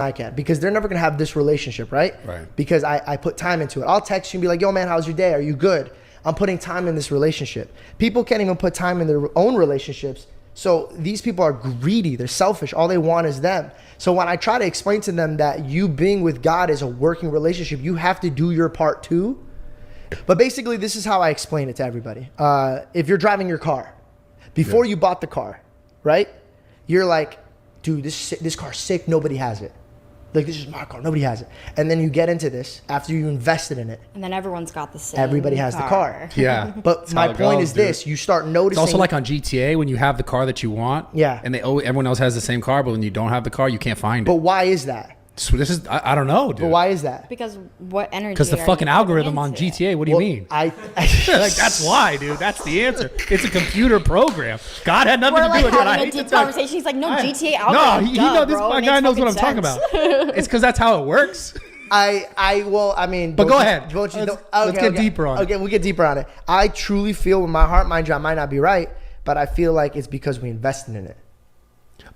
I can, because they're never going to have this relationship, right? Right. Because I put time into it. I'll text you and be like, yo, man, how's your day? Are you good? I'm putting time in this relationship. People can't even put time in their own relationships. So these people are greedy. They're selfish. All they want is them. So when I try to explain to them that you being with God is a working relationship, you have to do your part too. But basically, this is how I explain it to everybody. If you're driving your car, before you bought the car, right? You're like, dude, this car's sick. Nobody has it. Like, this is my car. Nobody has it. And then you get into this after you invested in it. And then everyone's got the same Everybody has the car. Yeah. But my point is this. You start noticing. It's also like on GTA when you have the car that you want. Yeah. And everyone else has the same car, but when you don't have the car, you can't find it. But why is that? So this is, I don't know, dude. But why is that? Because what energy? Because the are fucking you algorithm putting on into it? GTA, what do you mean? Like, that's why, dude. That's the answer. It's a computer program. God had nothing We're to do like with it. I having a hate to deep tell you. conversation. He's like, no, GTA No, algorithm. he knows this bro. It guy makes knows what I'm fucking talking sense. about. It's because that's how it works. I mean. But go ahead. Let's get deeper on it. Okay, we'll get deeper on it. I truly feel in my heart, mind you, I might not be right, but I feel like it's because we invested in it.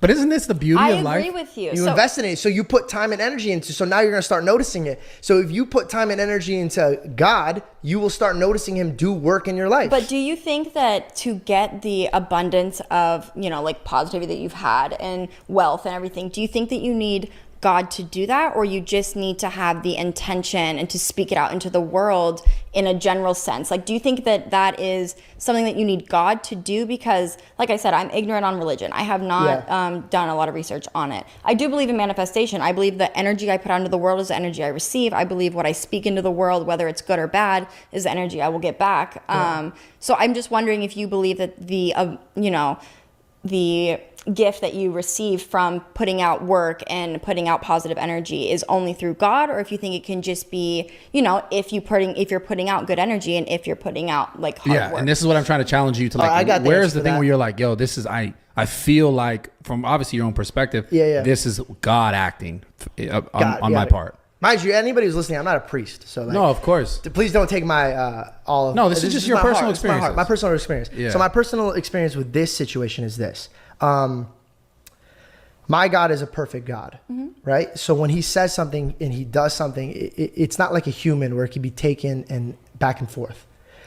But isn't this the beauty I of life? agree with you. You invested in it, so you put time and energy into. So now you're gonna start noticing it. So if you put time and energy into God, you will start noticing Him do work in your life. But do you think that to get the abundance of, like positivity that you've had and wealth and everything, do you think that you need God to do that, or you just need to have the intention and to speak it out into the world in a general sense? Like, do you think that that is something that you need God to do? Because, like I said, I'm ignorant on religion. I have not done a lot of research on it. I do believe in manifestation. I believe the energy I put out into the world is the energy I receive. I believe what I speak into the world, whether it's good or bad, is the energy I will get back. So I'm just wondering if you believe that the gift that you receive from putting out work and putting out positive energy is only through God, or if you think it can just be, if you're putting out good energy and if you're putting out like hard work. And this is what I'm trying to challenge you to, like, where's the thing where you're like, yo, this is, I feel like, from obviously your own perspective, this is God acting on my part. Mind you, anybody who's listening, I'm not a priest, so no, of course. Please don't take my all of. No, this is just your personal experience. My personal experience. Yeah. So my personal experience with this situation is this: my God is a perfect God, right? So when He says something and He does something, it's not like a human where it can be taken and back and forth.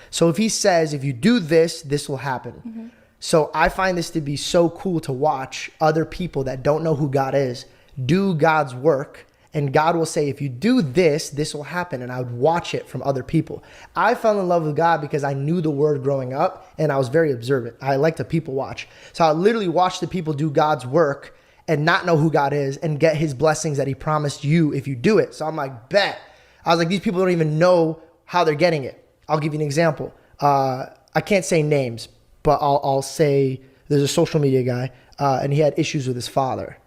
So if He says, if you do this, this will happen. So I find this to be so cool to watch other people that don't know who God is do God's work. And God will say, if you do this, this will happen. And I would watch it from other people. I fell in love with God because I knew the word growing up and I was very observant. I like to people watch. So I literally watch the people do God's work and not know who God is and get His blessings that He promised you if you do it. So I'm like, bet. I was like, these people don't even know how they're getting it. I'll give you an example. I can't say names, but I'll say there's a social media guy and he had issues with his father.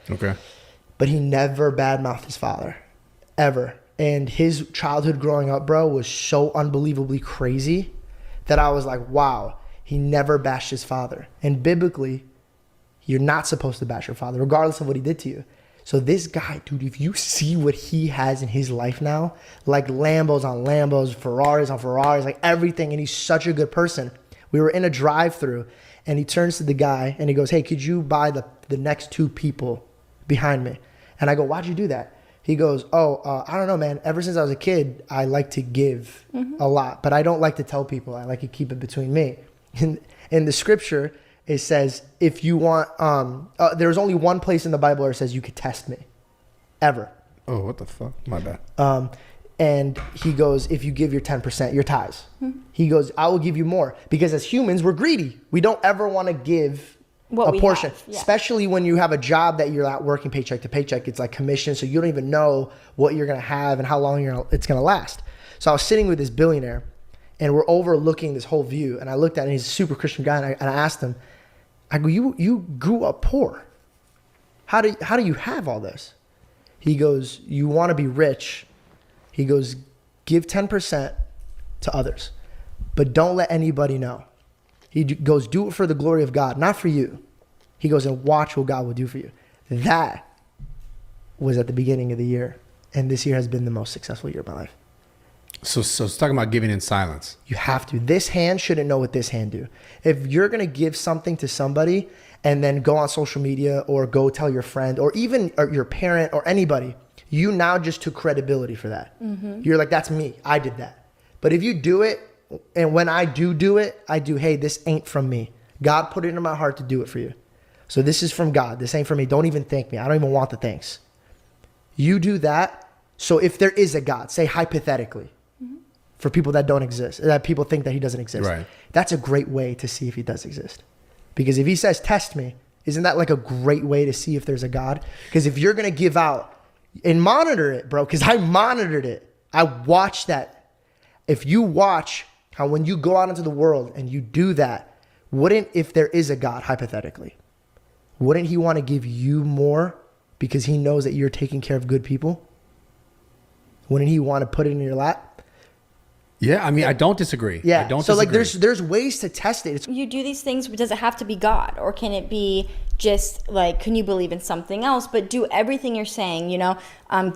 Okay. But he never badmouthed his father, ever. And his childhood growing up, bro, was so unbelievably crazy that I was like, wow, he never bashed his father. And biblically, you're not supposed to bash your father, regardless of what he did to you. So this guy, dude, if you see what he has in his life now, like Lambos on Lambos, Ferraris on Ferraris, like everything, and he's such a good person. We were in a drive-thru, and he turns to the guy, and he goes, hey, could you buy the next two people behind me? And I go, why'd you do that? He goes, I don't know, man. Ever since I was a kid, I like to give a lot, but I don't like to tell people. I like to keep it between me. In the scripture, it says, if you want, there's only one place in the Bible where it says you could test me, ever. Oh, what the fuck? My bad. And he goes, if you give your 10%, your tithes, he goes, I will give you more. Because as humans, we're greedy. We don't ever want to give a portion, especially when you have a job that you're not working paycheck to paycheck. It's like commission, so you don't even know what you're going to have and how long it's going to last. So I was sitting with this billionaire, and we're overlooking this whole view, and I looked at him, he's a super Christian guy, and I asked him, I go, you grew up poor. How do you have all this? He goes, you want to be rich. He goes, give 10% to others, but don't let anybody know. He goes, do it for the glory of God, not for you. He goes, and watch what God will do for you. That was at the beginning of the year. And this year has been the most successful year of my life. So it's talking about giving in silence. You have to. This hand shouldn't know what this hand do. If you're going to give something to somebody and then go on social media or go tell your friend or even your parent or anybody, you now just took credibility for that. Mm-hmm. You're like, that's me. I did that. But if you do it, and when I do it, I do, hey, this ain't from me. God put it in my heart to do it for you. So this is from God. This ain't from me. Don't even thank me. I don't even want the thanks. You do that. So if there is a God, say hypothetically, for people that don't exist, that people think that he doesn't exist. Right. That's a great way to see if he does exist. Because if he says, test me, isn't that like a great way to see if there's a God? Because if you're going to give out and monitor it, bro, because I monitored it. I watched that. If you watch how when you go out into the world and you do that, if there is a God, hypothetically, wouldn't he want to give you more because he knows that you're taking care of good people? Wouldn't he want to put it in your lap? Yeah, I mean, I don't disagree. Yeah, I don't so disagree. like there's ways to test it. You do these things, but does it have to be God, or can it be just like, can you believe in something else? But do everything you're saying,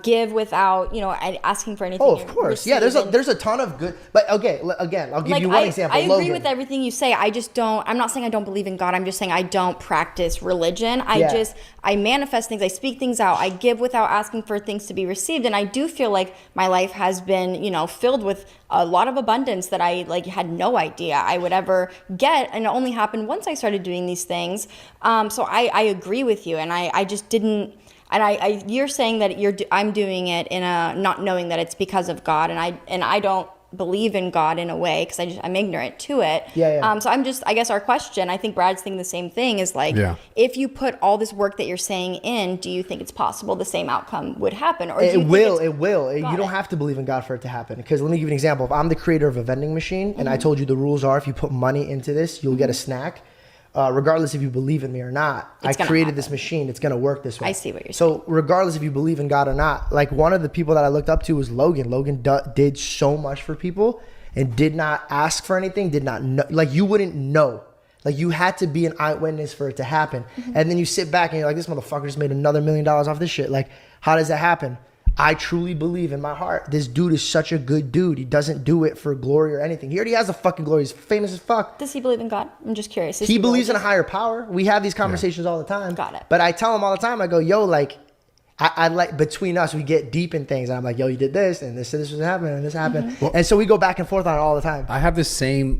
give without, asking for anything. Oh, of course. Yeah, there's a ton of good. But okay, again, I'll give you one example. I agree with everything you say. I just don't. I'm not saying I don't believe in God. I'm just saying I don't practice religion. I manifest things. I speak things out. I give without asking for things to be received. And I do feel like my life has been, filled with a lot of abundance that I had no idea I would ever get, and it only happened once I started doing these things. So I agree with you, and I just didn't. And you're saying that I'm doing it in a not knowing that it's because of God, and I don't believe in God in a way because I'm ignorant to it. Yeah. So I guess our question, I think Brad's thinking the same thing, is if you put all this work that you're saying in, do you think it's possible the same outcome would happen? Or it will. You don't have to believe in God for it to happen. Because let me give you an example. If I'm the creator of a vending machine and I told you the rules are if you put money into this, you'll get a snack. Regardless if you believe in me or not, I created this machine. It's going to work this way. I see what you're saying. So regardless if you believe in God or not, like one of the people that I looked up to was Logan. Logan did so much for people and did not ask for anything, did not know. Like you wouldn't know. Like you had to be an eyewitness for it to happen. Mm-hmm. And then you sit back and you're like, this motherfucker just made another $1 million off this shit. Like, how does that happen? I truly believe in my heart, this dude is such a good dude. He doesn't do it for glory or anything. He already has a fucking glory. He's famous as fuck. Does he believe in God? I'm just curious. He believes in a higher power. We have these conversations all the time. Got it. But I tell him all the time, I go, yo, like, I like, between us, we get deep in things. And I'm like, yo, you did this, and this was happening, and this happened. Mm-hmm. And so we go back and forth on it all the time. I have the same